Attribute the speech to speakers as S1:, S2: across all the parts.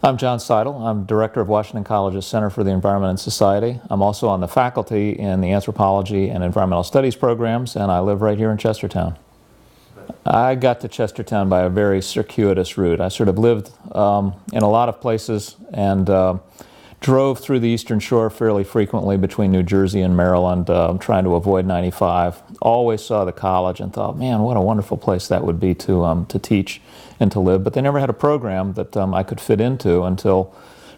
S1: I'm John Seidel. I'm director of Washington College's Center for the Environment and Society. I'm also on the faculty in the anthropology and environmental studies programs, and I live right here in Chestertown. I got to Chestertown by a very circuitous route. I sort of lived in a lot of places and drove through the Eastern Shore fairly frequently between New Jersey and Maryland, trying to avoid 95. Always saw the college and thought, man, what a wonderful place that would be to teach and to live. But they never had a program that I could fit into until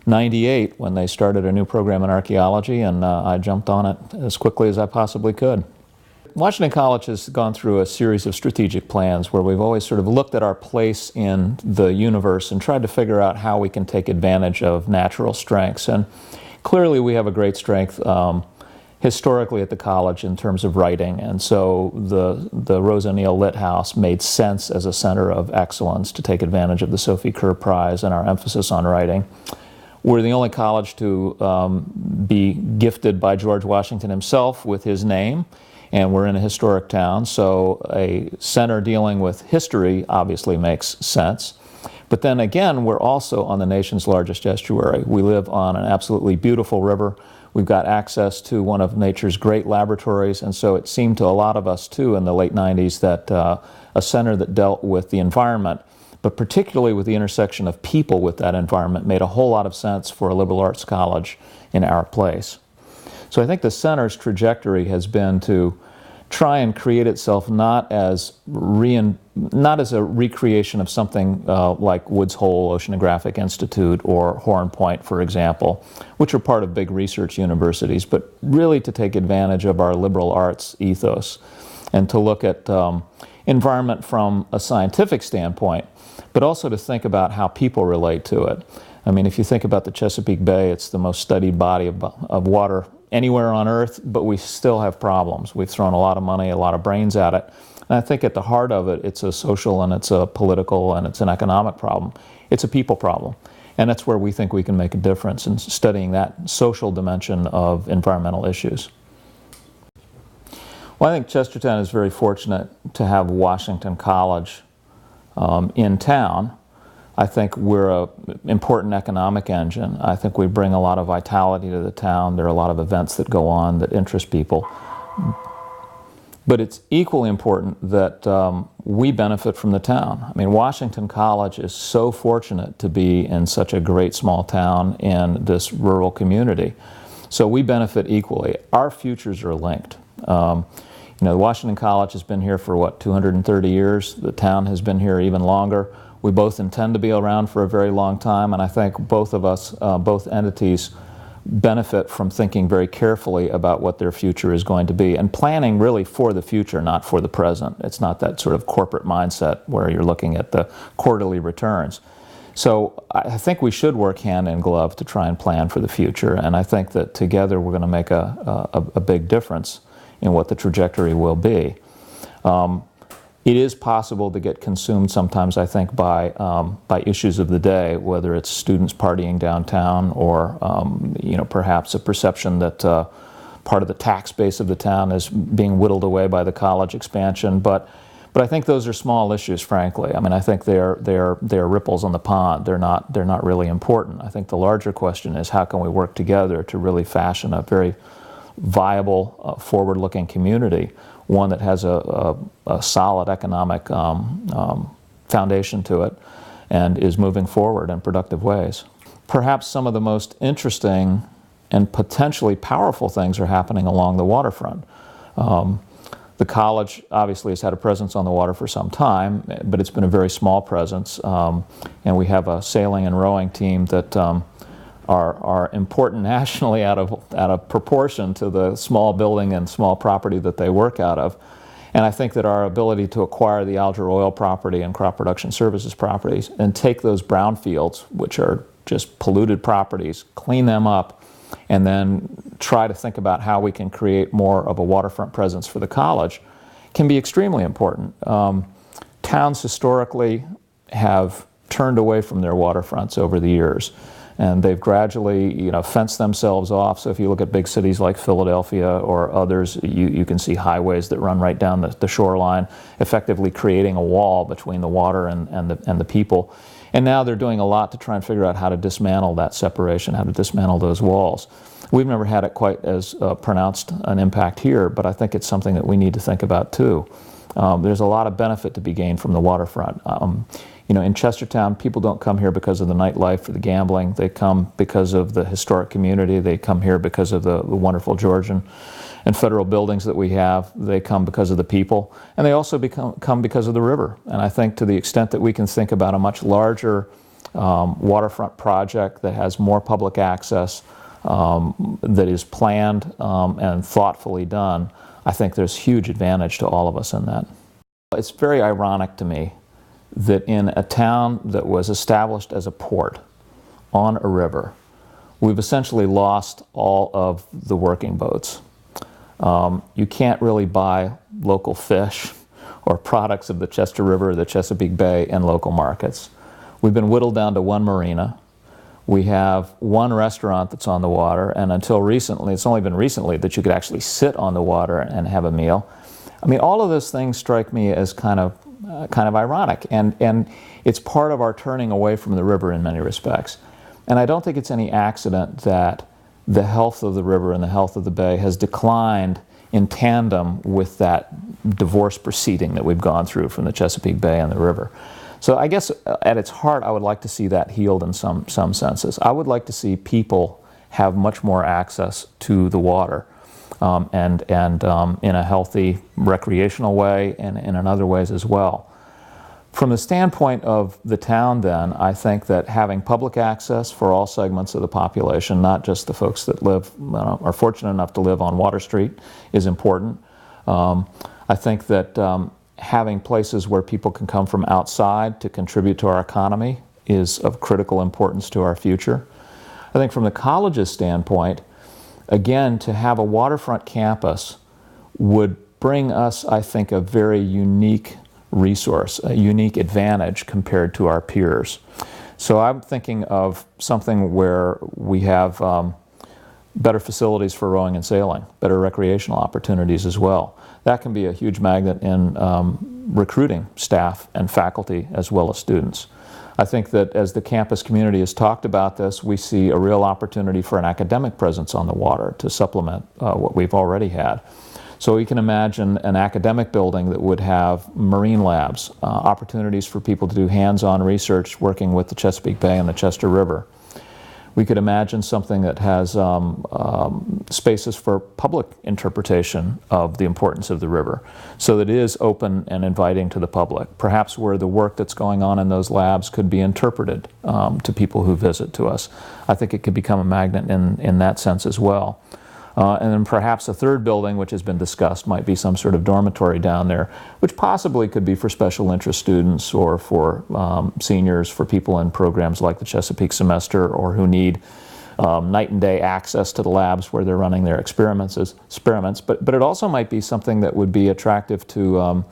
S1: 98 when they started a new program in archaeology, and I jumped on it as quickly as I possibly could. Washington College has gone through a series of strategic plans where we've always sort of looked at our place in the universe and tried to figure out how we can take advantage of natural strengths. And clearly we have a great strength historically at the college in terms of writing, and so the Rose O'Neill Lit House made sense as a center of excellence to take advantage of the Sophie Kerr Prize and our emphasis on writing. We're the only college to be gifted by George Washington himself with his name, and we're in a historic town, so a center dealing with history obviously makes sense. But then again, we're also on the nation's largest estuary. We live on an absolutely beautiful river. We've got access to one of nature's great laboratories, and so it seemed to a lot of us too in the late 90s that a center that dealt with the environment, but particularly with the intersection of people with that environment, made a whole lot of sense for a liberal arts college in our place. So I think the center's trajectory has been to try and create itself not as a recreation of something like Woods Hole Oceanographic Institute or Horn Point, for example, which are part of big research universities, but really to take advantage of our liberal arts ethos and to look at environment from a scientific standpoint, but also to think about how people relate to it. I mean, if you think about the Chesapeake Bay, it's the most studied body of water anywhere on Earth, but we still have problems. We've thrown a lot of money, a lot of brains at it. And I think at the heart of it, it's a social and it's a political and it's an economic problem. It's a people problem. And that's where we think we can make a difference in studying that social dimension of environmental issues. Well, I think Chestertown is very fortunate to have Washington College in town. I think we're an important economic engine. I think we bring a lot of vitality to the town. There are a lot of events that go on that interest people. But it's equally important that we benefit from the town. I mean, Washington College is so fortunate to be in such a great small town in this rural community. So we benefit equally. Our futures are linked. Washington College has been here for, 230 years. The town has been here even longer. We both intend to be around for a very long time, and I think both of us, both entities, benefit from thinking very carefully about what their future is going to be and planning really for the future, not for the present. It's not that sort of corporate mindset where you're looking at the quarterly returns. So I think we should work hand in glove to try and plan for the future, and I think that together we're going to make a big difference in what the trajectory will be. It is possible to get consumed sometimes, I think, by issues of the day, whether it's students partying downtown or perhaps a perception that part of the tax base of the town is being whittled away by the college expansion. But I think those are small issues, frankly. I mean, I think they are ripples on the pond. They're not really important. I think the larger question is how can we work together to really fashion a very viable, forward-looking community, one that has a solid economic foundation to it and is moving forward in productive ways. Perhaps some of the most interesting and potentially powerful things are happening along the waterfront. The college obviously has had a presence on the water for some time, but it's been a very small presence, and we have a sailing and rowing team that are important nationally out of proportion to the small building and small property that they work out of. And I think that our ability to acquire the Alger Oil property and crop production services properties and take those brownfields, which are just polluted properties, clean them up, and then try to think about how we can create more of a waterfront presence for the college can be extremely important. Towns historically have turned away from their waterfronts over the years, and they've gradually, fenced themselves off. So if you look at big cities like Philadelphia or others, you can see highways that run right down the shoreline, effectively creating a wall between the water and the people. And now they're doing a lot to try and figure out how to dismantle that separation, how to dismantle those walls. We've never had it quite as pronounced an impact here, but I think it's something that we need to think about too. There's a lot of benefit to be gained from the waterfront. You know, in Chestertown, people don't come here because of the nightlife or the gambling. They come because of the historic community. They come here because of the wonderful Georgian and federal buildings that we have. They come because of the people. And they also come because of the river. And I think to the extent that we can think about a much larger waterfront project that has more public access, that is planned and thoughtfully done, I think there's huge advantage to all of us in that. It's very ironic to me that in a town that was established as a port on a river, we've essentially lost all of the working boats. You can't really buy local fish or products of the Chester River or the Chesapeake Bay in local markets. We've been whittled down to one marina. We have one restaurant that's on the water, and until recently, it's only been recently that you could actually sit on the water and have a meal. I mean, all of those things strike me as kind of ironic, and it's part of our turning away from the river in many respects. And I don't think it's any accident that the health of the river and the health of the bay has declined in tandem with that divorce proceeding that we've gone through from the Chesapeake Bay and the river. So I guess at its heart, I would like to see that healed in some senses. I would like to see people have much more access to the water, and in a healthy recreational way and in other ways as well. From the standpoint of the town then, I think that having public access for all segments of the population, not just the folks that live, are fortunate enough to live on Water Street, is important. I think that having places where people can come from outside to contribute to our economy is of critical importance to our future. I think from the college's standpoint, again, to have a waterfront campus would bring us, I think, a very unique resource, a unique advantage compared to our peers. So I'm thinking of something where we have better facilities for rowing and sailing, better recreational opportunities as well. That can be a huge magnet in recruiting staff and faculty as well as students. I think that as the campus community has talked about this, we see a real opportunity for an academic presence on the water to supplement what we've already had. So we can imagine an academic building that would have marine labs, opportunities for people to do hands-on research working with the Chesapeake Bay and the Chester River. We could imagine something that has spaces for public interpretation of the importance of the river, so that it is open and inviting to the public, perhaps where the work that's going on in those labs could be interpreted to people who visit to us. I think it could become a magnet in that sense as well. And then perhaps a third building, which has been discussed, might be some sort of dormitory down there, which possibly could be for special interest students or for seniors, for people in programs like the Chesapeake Semester, or who need night and day access to the labs where they're running their experiments. But it also might be something that would be attractive to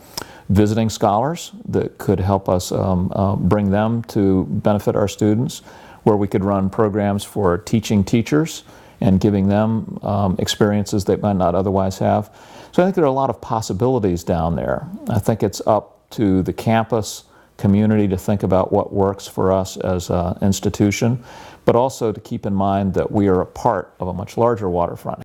S1: visiting scholars that could help us bring them to benefit our students, where we could run programs for teaching teachers and giving them experiences they might not otherwise have. So I think there are a lot of possibilities down there. I think it's up to the campus community to think about what works for us as an institution, but also to keep in mind that we are a part of a much larger waterfront.